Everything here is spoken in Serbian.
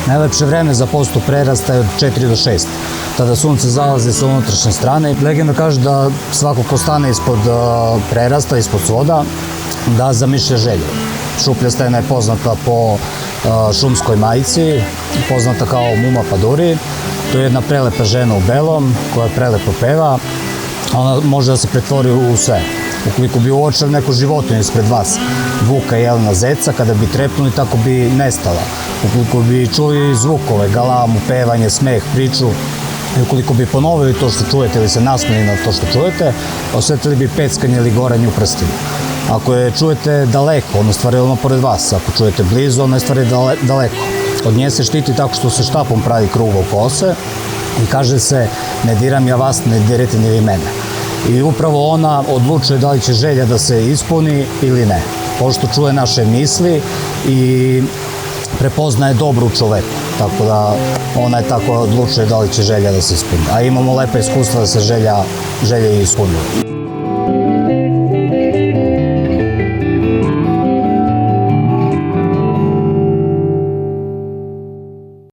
Najlepše vreme za postup prerasta je od 4 do 6. Tada sunce zalazi sa unutrašnje strane. Legenda kaže da svako ko stane ispod prerasta, ispod svoda, da zamišlja želju. Šuplja stena je poznata po šumskoj majici, poznata kao Muma Paduri. To je jedna prelepa žena u belom koja prelepo peva. Ona može da se pretvori u sve. Ukoliko bi uočili neku životinju ispred vas, vuka, jelena, zeca, kada bi trepnuli, tako bi nestala. Ukoliko bi čuli zvukove, galamu, pevanje, smeh, priču, i ukoliko bi ponovili to što čujete ili se nasmijeli na to što čujete, osetili bi peckanje ili goranje u prstima. Ako je čujete daleko, ona stvari odmah pored vas. Ako čujete blizu, ona stvari daleko. Od nje se štiti tako što se štapom pravi krug oko ose i kaže se ne diram ja vas, ne dirajte ni vi mene. I upravo ona odlučuje da li će želja da se ispuni ili ne. Pošto čuje naše misli i prepoznaje dobro u čoveku. Tako da ona je tako odlučuje da li će želja da se ispuni. A imamo lepa iskustva da se želja i ispunila.